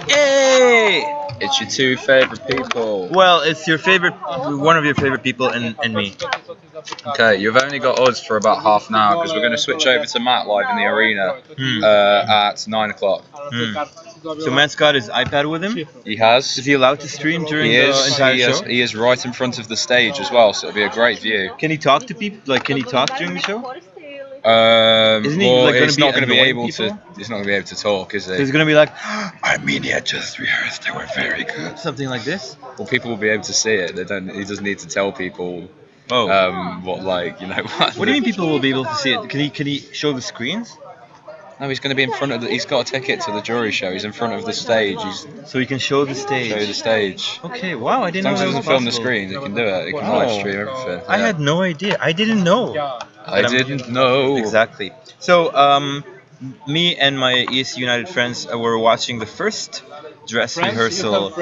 Hey! It's your two favorite people. Well, it's your favorite, one of your favorite people, and me. Okay, you've only got us for about half an hour because we're going to switch over to Matt live in the arena at 9 o'clock. So Matt's got his iPad with him. He has. Is he allowed to stream during He the is. entire show? He is right in front of the stage as well, so it'll be a great view. Can he talk to people? Like, can he talk during the show? Isn't he, like, he's not gonna going to be annoying able people? to. He's not going to be able to talk, is he? He's gonna be like, I mean, yeah, just rehearsed. They were very good. Something like this. Well, people will be able to see it. They don't. He doesn't need to tell people. Oh. What like you know. What do you mean people will be able to see it? Can he show the screens? No, he's going to be in front of. He's got a ticket to the jury show. He's in front of the stage. So he can show the stage. Show the stage. Okay. Wow, I As didn't long know as that he was doesn't film the possible. screen, he can do it. He can Wow. live stream everything. I had no idea. I didn't know. I didn't know. Exactly. So, me and my TVESCunited friends were watching the first dress rehearsal.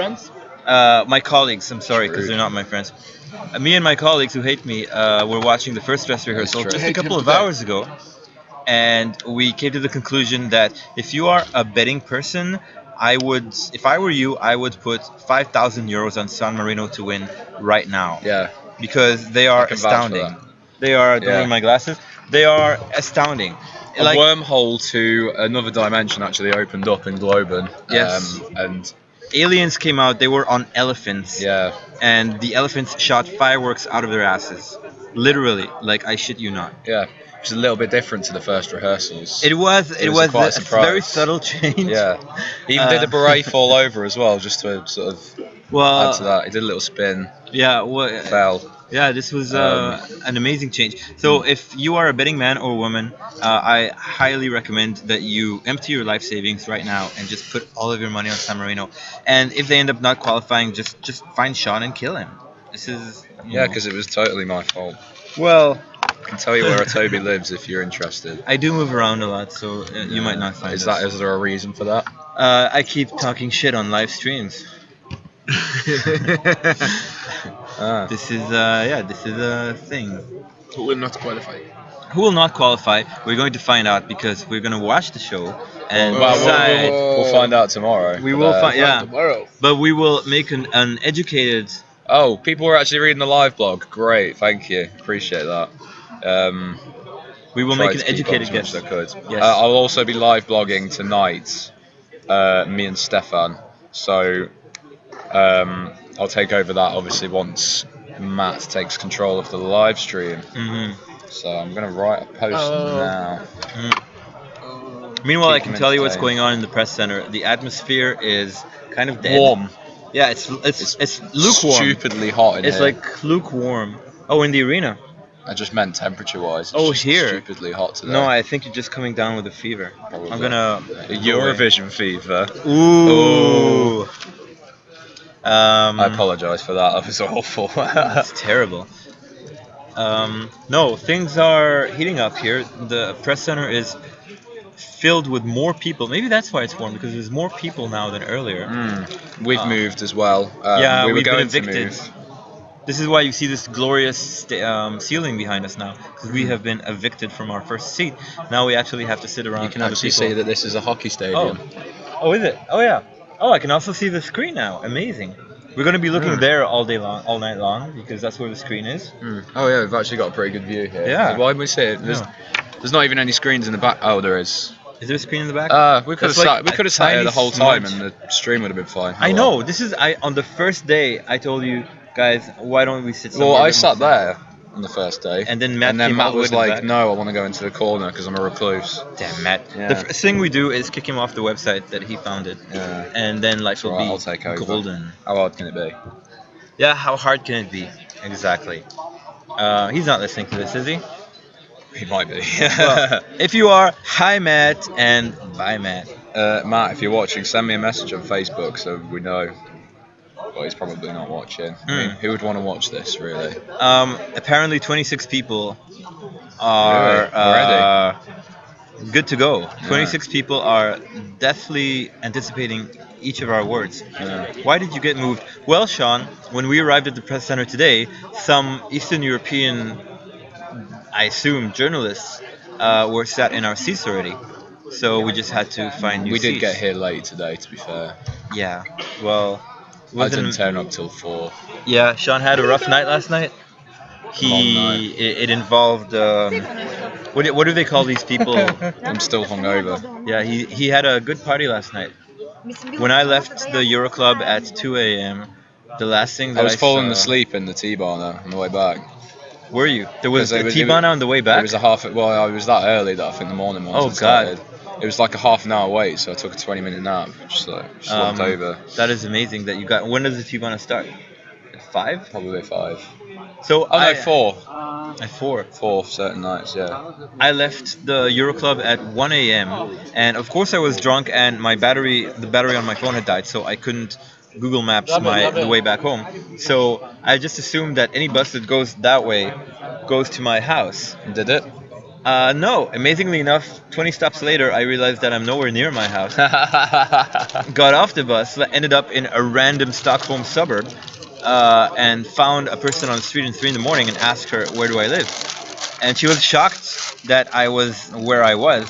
My colleagues, I'm sorry, because they're not my friends. Me and my colleagues who hate me were watching the first dress rehearsal true. just a couple of hours ago. And we came to the conclusion that if you are a betting person, if I were you, I would put 5,000 euros on San Marino to win right now. Yeah. Because they are I can vouch for astounding. that. They are, don't Yeah. need my glasses, they are astounding. A wormhole to another dimension actually opened up in Globen. Yes. And aliens came out, they were on elephants. yeah. And the elephants shot fireworks out of their asses. Literally, like, I shit you not. Yeah. Which is a little bit different to the first rehearsals. It was quite a a surprise. very subtle change. Yeah. He even did a beret fall over as well, just to sort of add to that. He did a little spin, Yeah, well, fell. yeah, this was an amazing change. So if you are a betting man or woman, I highly recommend that you empty your life savings right now and just put all of your money on San Marino. And if they end up not qualifying, just find Sean and kill him. This is Yeah, because it was totally my fault. well, I can tell you where Toby lives if you're interested. I do move around a lot, so you might not find us. Is there a reason for that? I keep talking shit on live streams. This is a thing. Who will not qualify? Who will not qualify? We're going to find out because we're going to watch the show and Well, decide. we'll find out tomorrow. We will find, yeah. Tomorrow. But we will make an educated. Oh, people were actually reading the live blog. Great, thank you. Appreciate that. We will Tried make an to keep educated on as guess. much as I could. Yes. I'll also be live blogging tonight. Me and Stefan. So I'll take over that obviously once Matt takes control of the live stream. Hmm. So I'm gonna write a post now. Meanwhile, I Keep can them tell you what's entertained. going on in the press center. The atmosphere is kind of dead. Warm. Yeah, it's lukewarm. Stupidly hot in It's here. like lukewarm. Oh, in the arena. I just meant temperature-wise. It's Oh, just here. Stupidly hot today. No, I think you're just coming down with a fever. Probably. I'm gonna. A Eurovision fever. Ooh. I apologise for that. That was awful. It's terrible. No, things are heating up here. The press center is filled with more people. Maybe that's why it's warm, because there's more people now than earlier. We've moved as well. Yeah, we were we've been going to evicted. move. This is why you see this glorious ceiling behind us now, because we have been evicted from our first seat. Now we actually have to sit around. You can other actually people. see that this is a hockey stadium. Oh, is it? Oh, yeah. Oh, I can also see the screen now. Amazing. We're going to be looking there all night long, because that's where the screen is. Oh yeah, we've actually got a pretty good view here. Yeah. Why did we see it? There's not even any screens in the back. Oh, there is. Is there a screen in the back? We could have That's like sat here tiny the whole time, smudge. and the stream would have been fine. I know. This is on the first day. I told you guys, why don't we sit somewhere? Well, I a bit sat more there on the first day, And then Matt came all the way was to the like, back. "No, I want to go into the corner because I'm a recluse." Damn, Matt. Yeah. The first thing we do is kick him off the website that he founded. Yeah. And then life will Alright, be I'll take over. golden. How hard can it be? Yeah, how hard can it be? Exactly. He's not listening to this, is he? He might be. Well, if you are, hi Matt and bye Matt. Matt, if you're watching, send me a message on Facebook so we know. Well, he's probably not watching. I mean, who would want to watch this, really? Apparently 26 people are Really? Already? good to go. 26 people are deathly anticipating each of our words. Why did you get moved? Well, Sean, when we arrived at the press center today, some Eastern European, I assume, journalists were sat in our seats already. so we just had to find new We did get seats. here late today, to be fair. Yeah, well, it I didn't wasn't. turn up till 4. Yeah, Sean had a rough night last night. Long night. It involved what do they call these people? I'm still hungover. Yeah, he had a good party last night. When I left the Euro Club at 2 a.m., the last thing I that I was falling saw. asleep in the T-bar now on the way back. Were you? There Because was a T-bone on the way it back. was a half. Well, I was that early that I think the morning ones Oh had God. started. It was like a half an hour wait, so I took a 20-minute nap. Just like slumped over. That is amazing that you got. When does the T-bone start? At 5? Probably 5. So Oh no, 4. at 4. 4 certain nights. Yeah. I left the Euro Club at 1 a.m. and of course I was drunk and the battery on my phone had died, so I couldn't Google Maps the way back home. So I just assumed that any bus that goes that way goes to my house. Did it? No, amazingly enough, 20 stops later, I realized that I'm nowhere near my house. Got off the bus, ended up in a random Stockholm suburb, and found a person on the street at 3 in the morning and asked her, "Where do I live?" And she was shocked that I was where I was.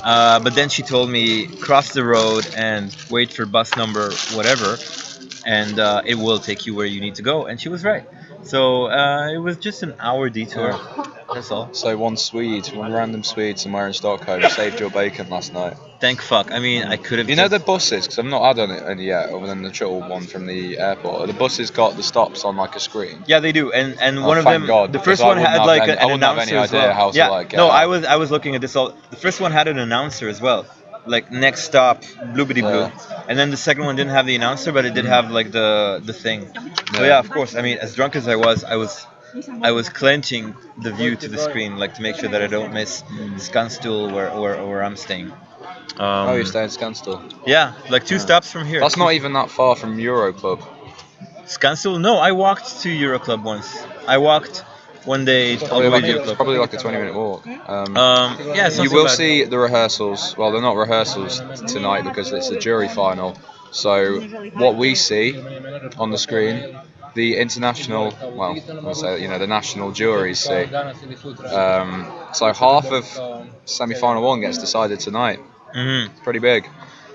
But then she told me, cross the road and wait for bus number whatever, and it will take you where you need to go. And she was right. So it was just an hour detour. That's all. So one random Swede somewhere in Stockholm saved your bacon last night. Thank fuck. I mean, I could have. You know the buses, because I've not had any yet, other than the shuttle one from the airport. The buses got the stops on like a screen. Yeah, they do, and Oh, one of thank them, God, the because first I one wouldn't had have like any- an I wouldn't have announcer any as well. idea how to, Yeah, like, get no, out. I was looking at this all. The first one had an announcer as well, like next stop, bloobity blue, Yeah. and then the second one didn't have the announcer, but it did have like the thing. So yeah, of course. I mean, as drunk as I was clenching the view to the screen, like to make sure that I don't miss Skanstull where I'm staying. Oh, you're staying at Scanston. Yeah, like 2 stops from here. That's not even that far from Euro Club. Skanstull? No, I walked to Euro Club once. I walked one day all the way to Euro It's Club. probably like a 20-minute walk. Yeah, it's not You so will bad. see the rehearsals. Well, they're not rehearsals tonight because it's a jury final. So what we see on the screen, the international, well, I'll say the national juries see. So half of semi-final 1 gets decided tonight. Mm-hmm. Pretty big.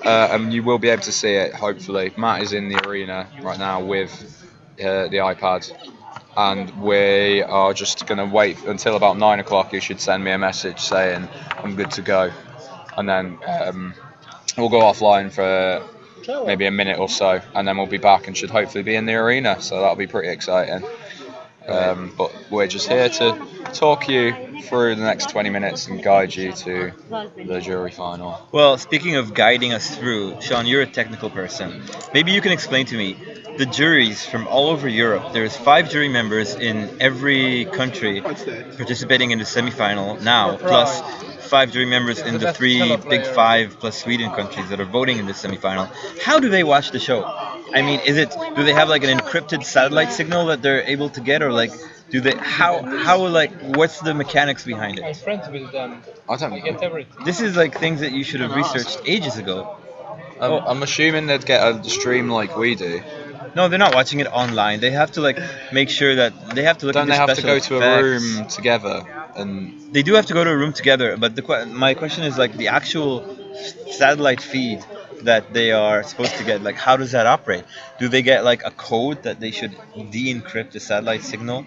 And you will be able to see it, hopefully. Matt is in the arena right now with the iPad. And we are just going to wait until about 9 o'clock. You should send me a message saying I'm good to go. And then we'll go offline for maybe a minute or so. And then we'll be back and should hopefully be in the arena. So that'll be pretty exciting. But we're just here to talk you through the next 20 minutes and guide you to the jury final. Well, speaking of guiding us through, Sean, you're a technical person. Maybe you can explain to me the juries from all over Europe. There's 5 jury members in every country participating in the semifinal now, plus 5 jury members in the 3 big 5 plus Sweden countries that are voting in the semifinal. How do they watch the show? I mean, do they have like an encrypted satellite signal that they're able to get, or like do they how like what's the mechanics behind it? I don't know. This is like things that you should have researched ages ago. I'm assuming they'd get a stream like we do. No, they're not watching it online. They have to like make sure that they have to look Don't at they the have to go special to a effects. room together? And They do have to go to a room together, but my question is like the actual satellite feed that they are supposed to get. Like, how does that operate? Do they get like a code that they should de-encrypt the satellite signal?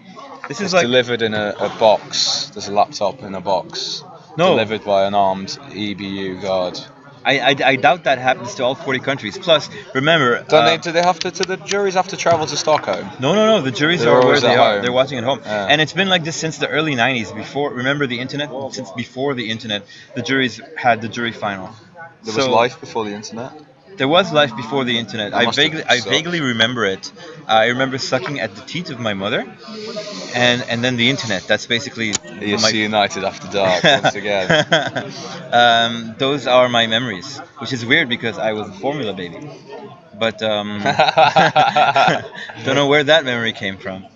This is it's like delivered in a box. There's a laptop in a box. No. Delivered by an armed EBU guard. I doubt that happens to all 40 countries. Plus, remember, Do the juries have to travel to Stockholm? No. The juries They're are where always they at are. home. They're watching at home, Yeah. and it's been like this since the early '90s. Remember the internet? Since before the internet, the juries had the jury final. There was life before the internet. There was life before the internet. That must have I sucked. vaguely remember it. I remember sucking at the teat of my mother, and then the internet. That's basically TVESCunited after dark once again. Those are my memories, which is weird because I was a formula baby. But don't know where that memory came from.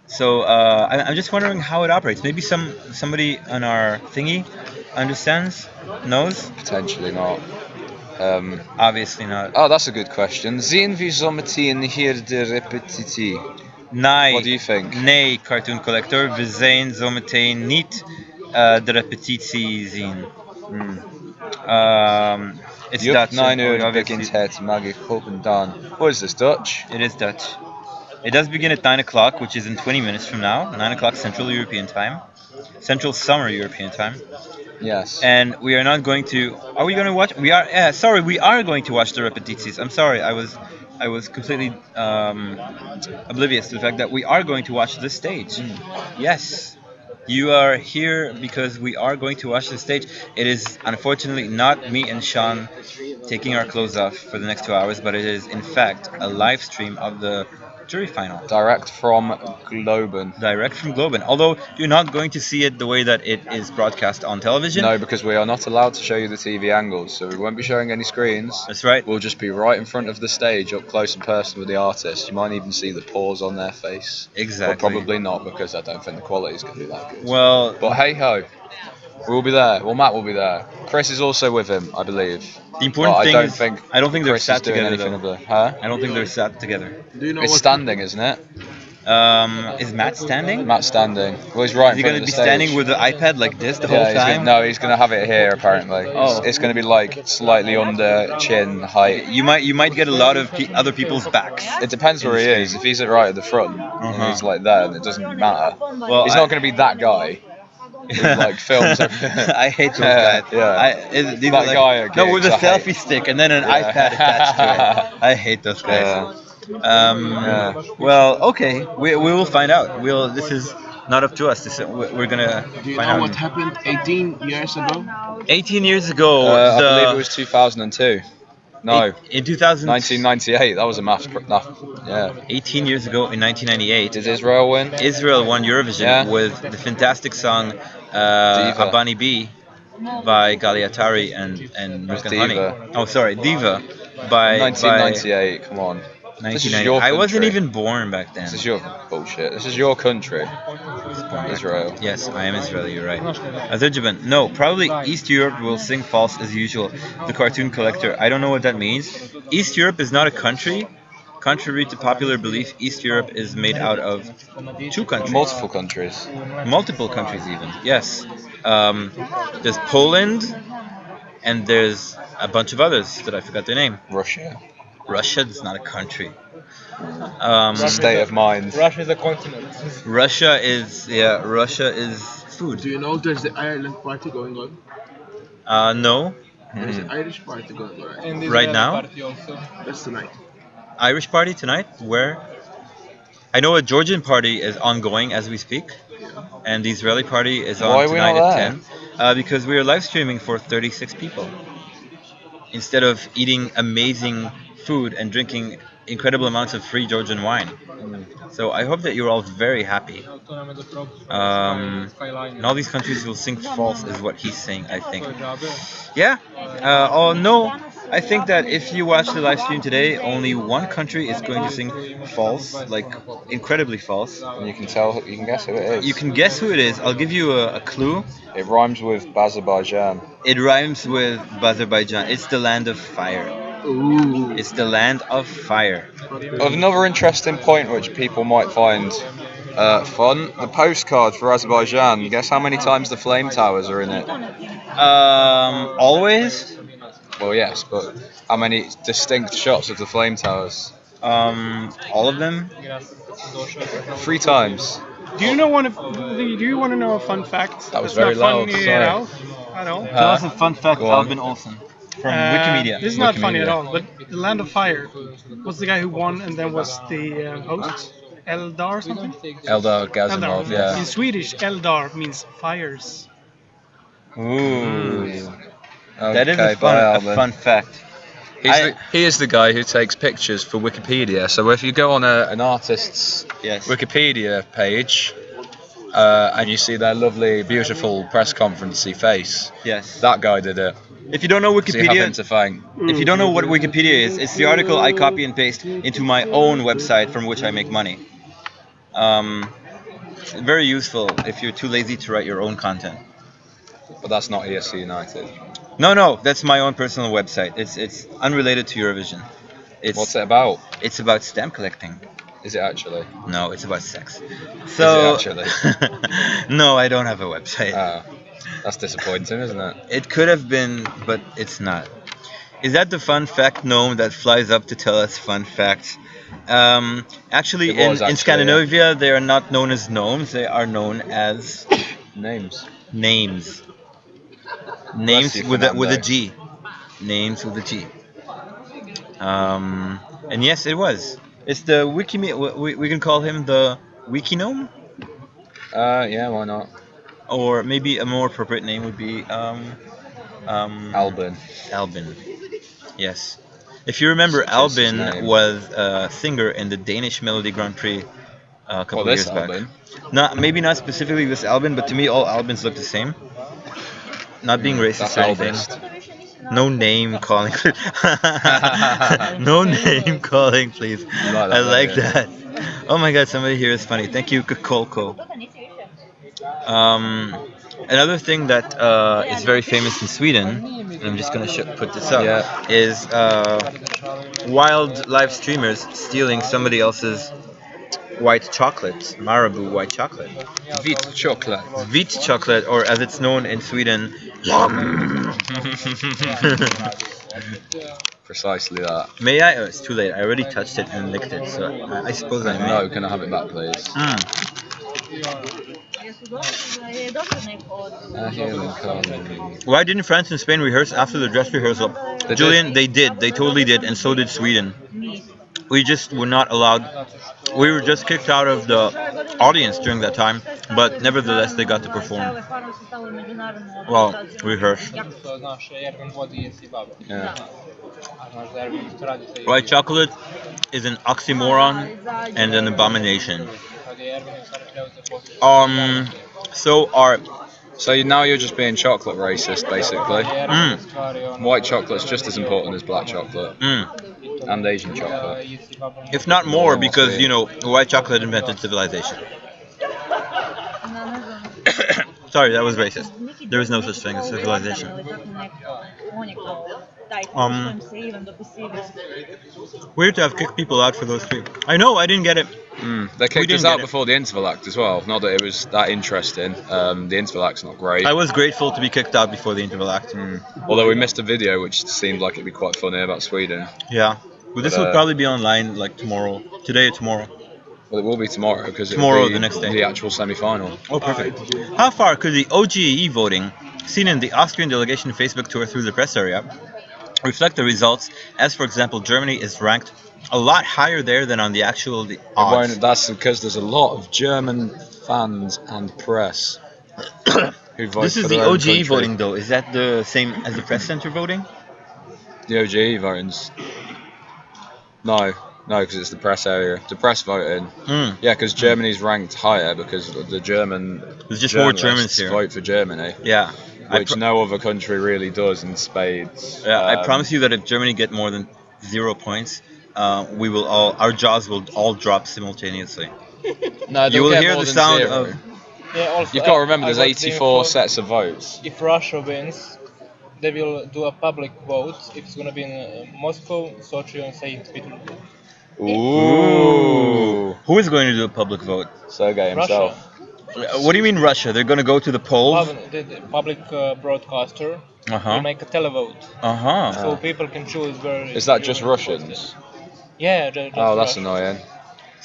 So I'm just wondering how it operates. Maybe somebody on our thingy understands, knows. Potentially not. Obviously not. Oh, that's a good question. Zien vi zometeen hier de repetitie? Nee. What do you think? Nee, Cartoon Collector. We zijn zometeen niet De repetitie zien. Hmm. It's Jup Dutch, 9 uur obviously. begint het magic dan. What is this, Dutch? It is Dutch. It does begin at 9 o'clock, which is in 20 minutes from now. 9 o'clock Central European Time. Central Summer European Time. Yes. And we are not going to. Are we going to watch? We are. Yeah, sorry, we are going to watch the repetities. I'm sorry, I was completely oblivious to the fact that we are going to watch this stage. Yes, you are here because we are going to watch the stage. It is unfortunately not me and Sean taking our clothes off for the next 2 hours, but it is in fact a live stream of the jury final. Direct from Globen. Direct from Globen. Although you're not going to see it the way that it is broadcast on television. No, because we are not allowed to show you the TV angles, so we won't be showing any screens. That's right. We'll just be right in front of the stage, up close and personal with the artist. You might even see the pause on their face. Exactly. But probably not, because I don't think the quality is going to be that good. Well, But hey ho, we'll be there. Well, Matt will be there. Chris is also with him, I believe. the important But thing I don't is, think I don't think they're Chris sat is doing together anything though. of the. Huh? I don't think they're sat together. Do you know It's what? standing, isn't it? Is Matt standing? Matt's standing. Well, he's right Is he in front going of to the be stage. standing with the iPad like this the whole Yeah, time? he's gonna have it here apparently. Oh. It's gonna be like slightly under chin height. You might get a lot of other people's backs. It depends where he In the is. If he's right at the front and he's like there, then it doesn't matter. Well, He's not gonna be that guy who like films everything. I hate those guys. Yeah. These That are guy at no, with a gigs, I hate. selfie stick and then an iPad attached to it. I hate those guys. Yeah. Well, okay, we will find out. This is not up to us. We're gonna Do you find know out. what happened 18 years ago? 18 years ago, I believe it was 2002. No, in 2000. 1998. That was a yeah. 18 years ago, in 1998, Did Israel win? Israel won Eurovision Yeah. with the fantastic song Diva. Abani B by Galiatari and Milk and Honey. Diva. Oh, sorry, Diva by 1998. Come on. This is 1990. your I wasn't country. even born back then. This is your bullshit. This is your country, Israel. Yes, I am Israeli, you're right. Azerbaijan. No, probably East Europe will sing false as usual. The cartoon collector. I don't know what that means. East Europe is not a country. Contrary to popular belief, East Europe is made out of two countries. Multiple countries. Multiple countries, even. Yes. There's Poland, and there's a bunch of others that I forgot their name. Russia. Russia is not a country. State of mind. Russia is a continent. Russia is food. Do you know there's the Ireland party going on? No. There's an Irish party going on. Right? And the Right Israeli now? party also. That's tonight. Irish party tonight? Where? I know a Georgian party is ongoing as we speak, and the Israeli party is on Why are we tonight not at there? 10. Because we are live streaming for 36 people. Instead of eating amazing food and drinking incredible amounts of free Georgian wine. So I hope that you're all very happy. In all these countries will sing false is what he's saying, I think. Yeah. Oh no. I think that if you watch the live stream today, only one country is going to sing false, like incredibly false. And you can guess who it is. You can guess who it is. I'll give you a clue. It rhymes with Azerbaijan. It rhymes with Azerbaijan. It's the land of fire. Ooh. It's the land of fire. Another interesting point which people might find fun, the postcard for Azerbaijan. Guess how many times the flame towers are in it? Always. Well, yes, but how many distinct shots of the flame towers? All of them. 3 times. Do you want to know a fun fact? That was That's very not loud, funny sorry. at all. Tell us a fun fact, Go on. Albin Olsen from Wikimedia. This is not funny at Wikimedia. all. But the Land of Fire was the guy who won, and then was the host. Eldar or something. Eldar Gazimov, In yeah. Swedish, Eldar means fires. Ooh. That is Okay, a bye, a Albin. fun fact. He is the guy who takes pictures for Wikipedia. So if you go on an artist's Yes. Wikipedia page and you see their lovely, beautiful press conferencey face, Yes. that guy did it. If you don't know So you have him Wikipedia, to thank. if you don't know what Wikipedia is, it's the article I copy and paste into my own website from which I make money. Very useful if you're too lazy to write your own content. But that's not TVESCunited. No, that's my own personal website. It's unrelated to Eurovision. What's it about? It's about stamp collecting. Is it actually? No, it's about sex. So actually? no, I don't have a website. That's disappointing, isn't it? It could have been, but it's not. Is that the fun fact gnome that flies up to tell us fun facts? Actually, It was in actually, yeah. Scandinavia, they are not known as gnomes. They are known as Names. names. Bless Names you, with a Fernando. G. Names with a G. And yes, it was. It's the wiki. We can call him the wiki gnome, Yeah, why not? or maybe a more appropriate name would be Albin. Albin. Yes. If you remember, Just his Albin name. was a singer in the Danish Melody Grand Prix a Well, couple of this years back. Albin. Not maybe not specifically this Albin, but to me all Albins look the same. Not being racist That's or anything. Albist. No name calling. No name calling, please. You like that, I don't like you? that. Oh my God, somebody here is funny. Thank you, Kokolko. Um, Another thing that is very famous in Sweden, and I'm just gonna put this up, Yeah. is wild live streamers stealing somebody else's white chocolate, Marabou white chocolate. Vit chocolate. Wheat chocolate, or as it's known in Sweden, yum. Precisely that. May I? Oh, it's too late. I already touched it and licked it, so I suppose I may. No, can I have it back, please? A human colony. Why didn't France and Spain rehearse after the dress rehearsal? They Julian, did. they did. They totally did, and so did Sweden. We just were not allowed. We were just kicked out of the audience during that time, but nevertheless they got to perform. Well, rehearse. Yeah. White chocolate is an oxymoron and an abomination. So are So now you're just being chocolate racist, basically. mm, White chocolate's just as important as black chocolate and Asian chocolate. if not more, because white chocolate invented civilization. Sorry, that was racist. There is no such thing as civilization. Weird to have kicked people out for those three. I know, I didn't get it. They kicked didn't us out get it. before the interval act as well. Not that it was that interesting. The interval act's not great. I was grateful to be kicked out before the interval act. Although we missed a video which seemed like it'd be quite funny about Sweden. Yeah, but this will probably be online like tomorrow, today or tomorrow. Well, it will be tomorrow because Tomorrow, it'll be the next day. the actual semi-final. Oh, perfect. How far could the OGE voting, seen in the Austrian delegation Facebook tour through the press area, reflect the results? As for example, Germany is ranked a lot higher there than on the actual odds. That's because there's a lot of German fans and press who vote This for is their the own OGE country. voting, though. Is that the same as the press center voting? The OGE voting's no, because it's the press area. The press voting, yeah, because Germany's ranked higher because the German. There's just more journalists Germans here. vote for Germany, Yeah. which no other country really does in spades. I promise you that if Germany get more than 0 points, our jaws will all drop simultaneously. No, You will hear the sound of. Yeah, also, You've got to remember, I there's was thinking 84 for- sets of votes. If Russia wins, they will do a public vote. If it's gonna be in Moscow, Sochi, and St. Petersburg. Ooh, Who is going to do a public vote? Sergei himself. What do you mean Russia? They're going to go to the polls? The public broadcaster will Uh-huh. make a televote, Uh-huh. so people can choose where. Is that just Russians? Yeah. Just Oh, that's Russia. annoying.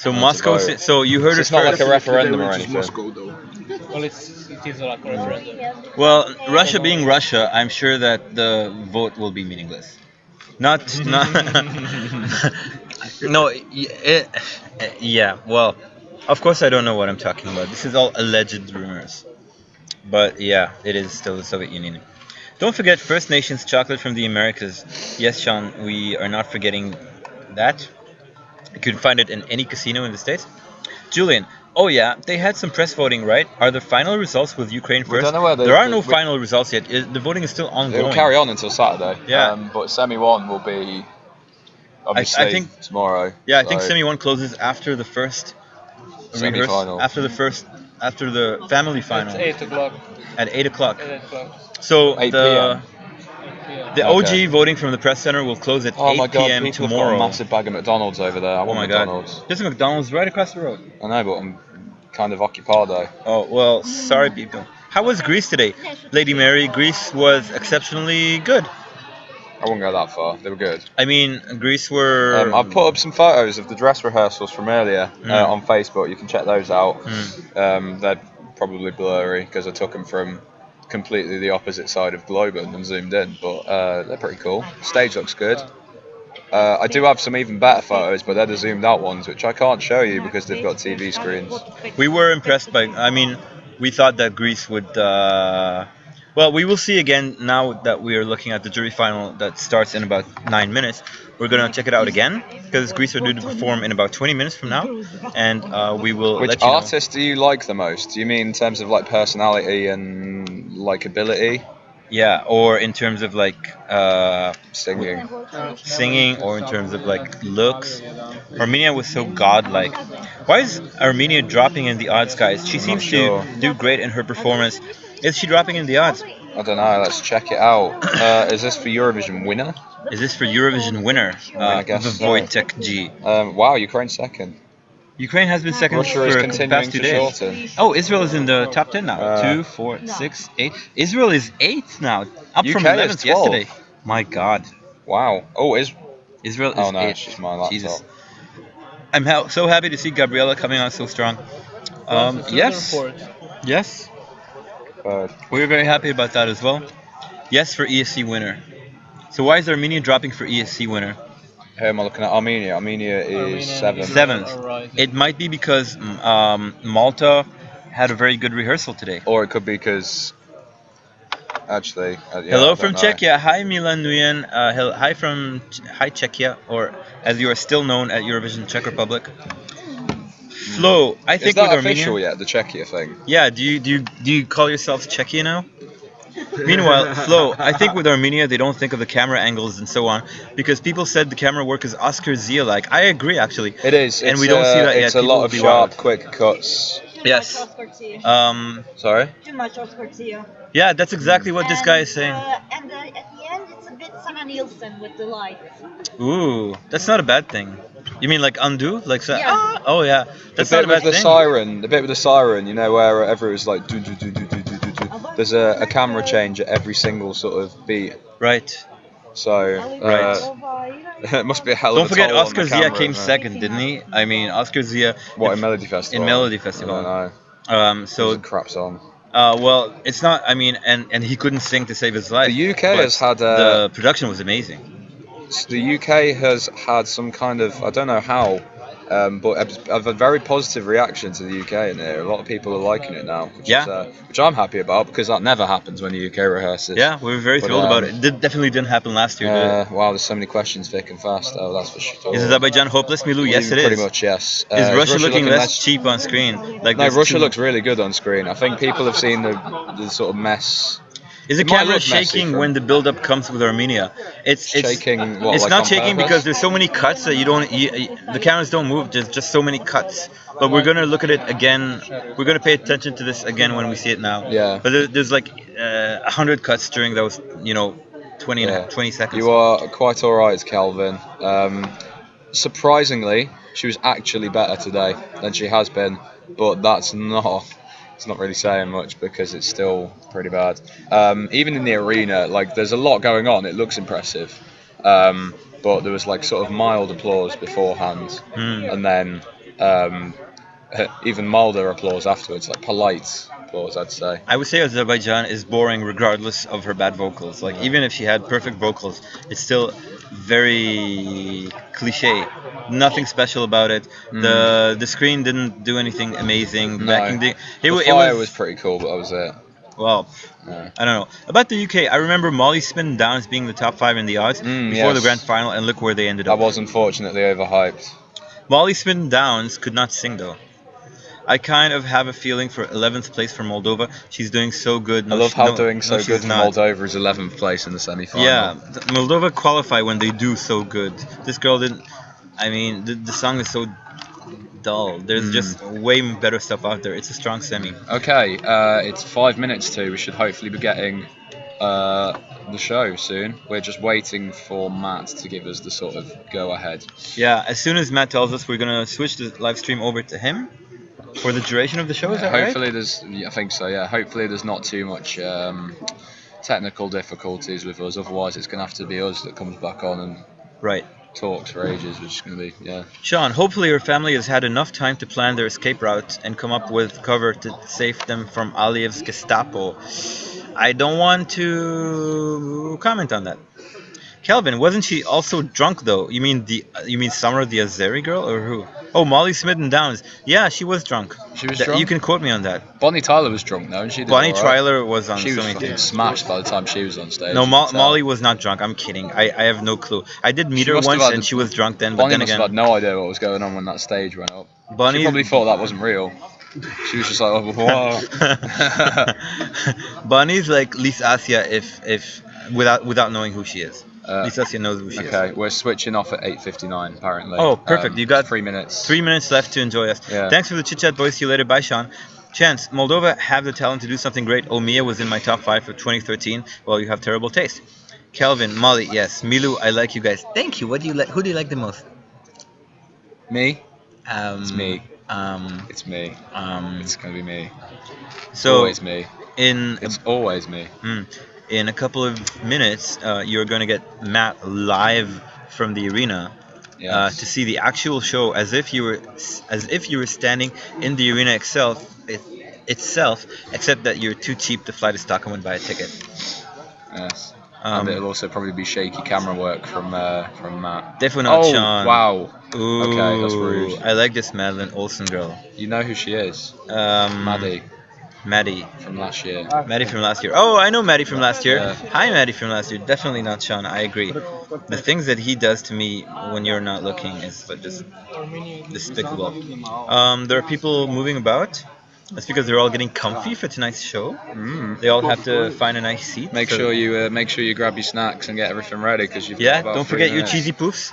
So That's Moscow. a vote. So you heard So it it's not like first. a referendum or Which is anything. Moscow, though. Well, it is like a referendum. Well, Russia being Russia, I'm sure that the vote will be meaningless. Not. No. Yeah. Well, of course I don't know what I'm talking about. This is all alleged rumors. But yeah, it is still the Soviet Union. Don't forget First Nations chocolate from the Americas. Yes, Sean, we are not forgetting that. You can find it in any casino in the States. Julian, oh yeah, they had some press voting, right? Are the final results with Ukraine We first? don't know where there are no final results yet. The voting is still It ongoing. will carry on until Saturday. Yeah. But semi-1 will be obviously think- tomorrow. Yeah, I think so- semi-1 closes after the first Semi-final. after the family final It's 8 o'clock. at 8 o'clock. 8 o'clock. So 8 the Yeah. the Okay. OG voting from the press center will close at Oh 8 my god, p.m. people have tomorrow. got a massive bag of McDonald's over there. I Oh want my god, McDonald's. there's a McDonald's right across the road. I know, but I'm kind of occupado. Oh well, sorry people. How was Greece today, Lady Mary? Greece was exceptionally good. I wouldn't go that far. They were good. I mean, Greece were. I've put up some photos of the dress rehearsals from earlier on Facebook. You can check those out. They're probably blurry because I took them from completely the opposite side of Globen and zoomed in, but they're pretty cool. Stage looks good. I do have some even better photos, but they're the zoomed out ones, which I can't show you because they've got TV screens. We were impressed by. I mean, we thought that Greece would. Well, we will see again now that we are looking at the jury final that starts in about 9 minutes. We're gonna check it out again because Greece are due to perform in about 20 minutes from now, and we will Which let you know. artist do you like the most? Do you mean in terms of like personality and likability? Yeah, or in terms of like Singing. singing, or in terms of like looks. Armenia was so godlike. Why is Armenia dropping in the odds, guys? She I'm not seems sure. to do great in her performance. Is she dropping in the odds? I don't know. Let's check it out. Is this for Eurovision winner? Is this for Eurovision winner? I guess The so. Wojtek G. Wow, Ukraine second. Ukraine has been second Russia is for the continuing past 2 to days. shorten. Oh, Israel is in the top 10 now. Uh, 2, 4, 6, 8. Israel is 8th now, up from UK is 11th 12th. yesterday. My God. Wow. Oh, Israel is oh no, 8th. it's just my laptop. Jesus. I'm so happy to see Gabriella coming on so strong. Yes. Yes. We're very happy about that as well. Yes for ESC winner. So why is Armenia dropping for ESC winner? Who am I looking at? Armenia. Armenia is seventh. Seventh. It might be because Malta had a very good rehearsal today. Or it could be because actually. Yeah, Hello I don't from know. Czechia. Hi Milan Nguyen. Hi Czechia, or as you are still known at Eurovision Czech Republic. Flo, I think Is that with official Armenia. yet? The Czechia thing. Yeah. Do you call yourself Czechia now? Meanwhile, Flo, I think with Armenia they don't think of the camera angles and so on because people said the camera work is Oscar Zia like. I agree actually. It is. And we don't see that yet. It's a People lot will of be sharp, wild. quick cuts. Yes. Sorry. Too much Oscar Tia. Yeah, that's exactly what this guy is saying. And at the end, it's a bit Sarah Nielsen with the lights. Ooh, that's not a bad thing. You mean like undo? Like say, Yeah. oh yeah, that's The not bit a bad with the thing. siren, the bit with the siren, you know, where everyone's like do do do do do do do do. There's a camera change at every single sort of beat. Right. So Right. it must be a hell of Don't a forget, toll on Oscar the Zia camera, came isn't it? second, didn't he? I mean, Oscar Zia. What in Melody Festival? In Melody I Festival. don't know. It So was a crap song. well, it's not. I mean, and he couldn't sing to save his life. The UK but has had the production was amazing. the UK has had some kind of I don't know how, but I've a very positive reaction to the UK in here. A lot of people are liking it now, which I'm happy about because that never happens when the UK rehearses. Yeah, we were very But, thrilled about it. It definitely didn't happen last year, did it? Wow, there's so many questions thick and fast. Oh, that's for sure. Is Azerbaijan hopeless, Milou? Yes, it is. Pretty much, yes. Is Russia looking less cheap on screen? Like No, there's Russia too- looks really good on screen. I think people have seen the sort of mess. Is the It might camera look messy shaking from- when the build-up comes with Armenia? It's Shaking, what, It's like not on shaking purpose? because there's so many cuts that the cameras don't move. There's just so many cuts. But we're gonna look at it again. We're gonna pay attention to this again when we see it now. Yeah. But there's like 100 cuts during those 20 seconds. You are quite alright, Calvin. Surprisingly, she was actually better today than she has been, but it's not really saying much because it's still pretty bad. Even in the arena, like there's a lot going on. It looks impressive, but there was like sort of mild applause beforehand, and then even milder applause afterwards, like polite applause, I'd say. I would say Azerbaijan is boring regardless of her bad vocals. Like even if she had perfect vocals, it's still very cliche. Nothing special about it. The screen didn't do anything amazing. No. Backing The fire was pretty cool, but that was it. Well, Yeah. I don't know. About the UK, I remember Molly Spin Downs being the top 5 in the odds before the yes. grand final, and look where they ended That up. was unfortunately overhyped. Molly Spin Downs could not sing though. I kind of have a feeling for 11th place for Moldova. She's doing so good. I love how doing no, so she's good for not. Moldova is 11th place in the semi-final. Yeah, Moldova qualify when they do so good. This girl didn't. I mean, the song is so dull. There's just way better stuff out there. It's a strong semi. Okay, it's 5 minutes to. We should hopefully be getting the show soon. We're just waiting for Matt to give us the sort of go ahead. Yeah, as soon as Matt tells us, we're gonna switch the live stream over to him, For the duration of the show, is that Hopefully right? there's. Yeah, I think so. Yeah. Hopefully there's not too much technical difficulties with us. Otherwise, it's gonna have to be us that comes back on and Right. talks for ages, which is gonna be Sean, hopefully your family has had enough time to plan their escape route and come up with cover to save them from Aliyev's Gestapo. I don't want to comment on that. Kelvin, wasn't she also drunk though? You mean Summer the Azeri girl or who? Oh, Molly Smitten Downs. Yeah, she was drunk. She was You drunk. can quote me on that. Bonnie Tyler was drunk though, and she did Bonnie all right. Tyler was on She so was many fucking things. smashed by the time she was on stage. No, you can tell. Molly was not drunk. I'm kidding. I have no clue. I did meet She her must have once had and the- she was drunk then, but Bonnie then must have again, had no idea what was going on when that stage went up. She Bonnie. probably thought that wasn't real. She was just like, oh, what? Bonnie's like Lisa Asia if without knowing who she is. Lisa Asia knows who she is. Okay, we're switching off at 8:59 apparently. Oh, perfect. You got 3 minutes. 3 minutes left to enjoy us. Yeah. Thanks for the chit chat, boys. See you later. Bye, Sean. Chance, Moldova have the talent to do something great. Omia was in my top 5 for 2013. Well, you have terrible taste. Kelvin, Molly, yes. Milu, I like you guys. Thank you. What do you like? Who do you like the most? Me? It's me. Um, It's me. um, It's gonna be me. so Always me. in It's always me. in a couple of minutes, you're going to get Matt live from the arena Yes. to see the actual show as if you were standing in the arena itself, except that you're too cheap to fly to Stockholm and buy a ticket. Yes. And it'll also probably be shaky camera work from Matt. Definitely not Oh Sean. wow! Ooh, Okay, that's rude. I like this Madeline Olsen girl. You know who she is? Maddie. Maddie from last year. Maddie from last year. Oh, I know Maddie from last year. Yeah. Hi, Maddie from last year. Definitely not Sean. I agree. The things that he does to me when you're not looking is just despicable. There are people moving about. That's because they're all getting comfy for tonight's show. They all have to find a nice seat. Make so- sure you grab your snacks and get everything ready because you've Yeah, got about don't 3 forget your minutes. cheesy poofs.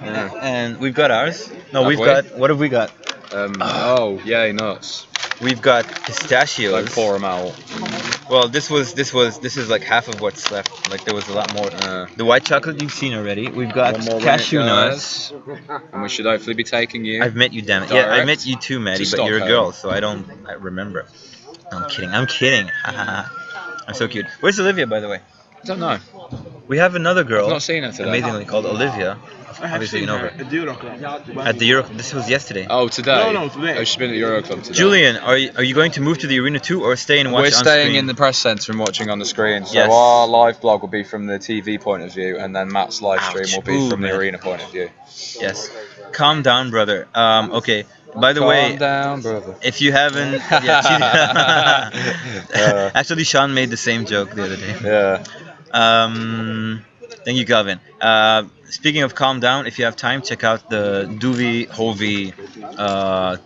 Yeah. And we've got ours. No, Have we've we? got. What have we got? Oh yay nuts! We've got pistachios. Like pour them out. Well, this is like half of what's left. Like there was a lot more. The white chocolate you've seen already. We've got One more cashew minute, nuts. guys. And we should hopefully be taking you. I've met you, damn it. Yeah, I Direct met you too, Maddie, to but you're a Stockholm. girl, so I remember. I'm kidding. I'm so cute. Where's Olivia, by the way? I don't know. We have another girl. I've not seen her today. Amazingly called Olivia. I have Obviously, seen you know her her. at the Euroclub. At the Euro. This was yesterday. Oh, today? No, today. Oh, she's been at Euroclub today. Julian, are you going to move to the arena too, or stay and watch We're on staying screen? in the press centre and watching on the screen. So Yes. our live blog will be from the TV point of view, and then Matt's live stream Ouch. will be Ooh, from man. the arena point of view. Yes. Calm down, brother. Okay. By the Calm way, down, brother. if you haven't, Yeah. actually, Sean made the same joke the other day. Yeah. Thank you, Calvin. Speaking of calm down, if you have time, check out the Duvi Hovi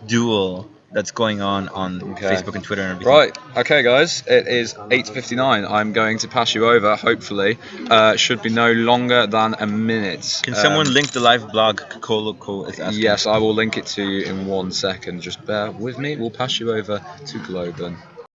duel that's going on Okay. Facebook and Twitter and everything. Right, okay guys, it is 8:59. I'm going to pass you over, hopefully. Should be no longer than a minute. Can someone link the live blog? Coloco is asking. Yes, I will link it to you in 1 second. Just bear with me. We'll pass you over to Globen.